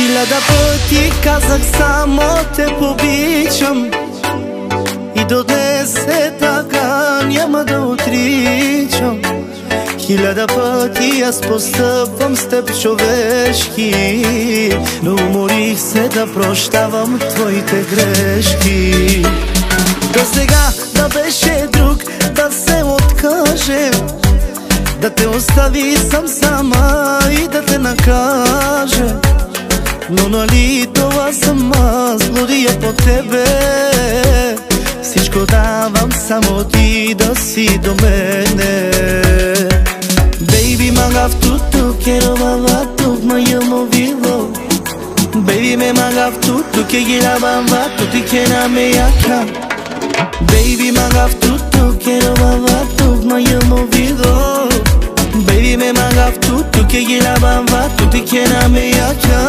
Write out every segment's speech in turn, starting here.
Hiljada poti kazak samo te pobićam I do 10 няма да отричам. Хиляда пъти аз постъпвам с теб човешки, но уморих се да прощавам твоите грешки. До сега да беше друг да се откаже, да те остави сам сама и да те накаже. Но нали това съм аз, злодия по тебе. Всичко давам, само ти да си до мене. Baby, magaf tutto, quiero bailar tu, ma yo movido. Baby, me magaf tutto, que quiera bailar tu, te quiera me acá. Baby, magaf tutto, quiero bailar tu, ma yo movido. Baby, me magaf tutto, que quiera bailar tu, te quiera me acá.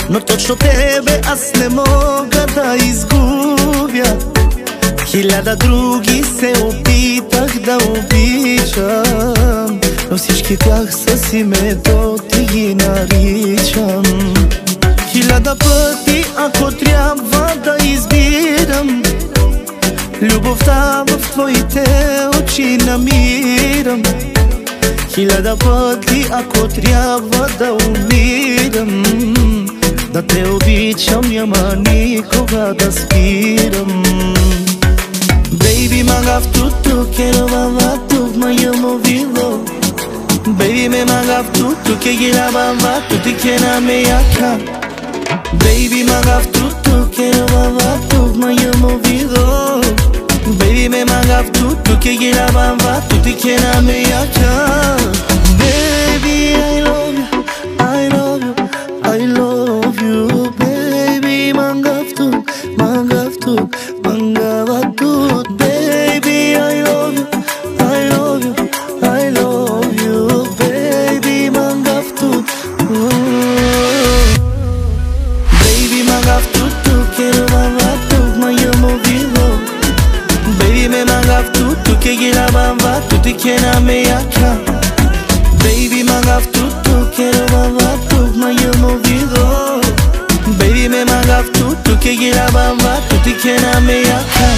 Но точно тебе аз не мога да изгубя. Хиляда други се опитах да обичам, но всички тях с името ти ги наричам. Хиляда пъти, ако трябва да избирам, любовта в твоите очи намирам. Хиляда пъти, ако трябва да умирам, да те обичам, няма никога да спирам. Baby, magaf tutto, quiero bailar tu, ma yo movido. Baby, me magaf tutto, que quiera bailar tu, te quiera me acá. Baby, magaf tutto, quiero bailar tu, ma yo movido. Baby, me magaf tutto, que quiera bailar tu, te quiera me acá. Baby, I love you, I love you, I love you. Baby, magaf tutto, magaf tutto, magaf tutto. Baby, I love you, I love you, I love you. Baby, magaf tutto. Baby, magaf tutto, quiero bailar tu, ma yo movido. Baby, me magaf tutto, que quiera bailar tu, te quiera me acá. Baby, magaf tutto, quiero bailar tu, ma yo movido. Baby, me magaf tutto, que quiera bailar tu, te quiera me acá.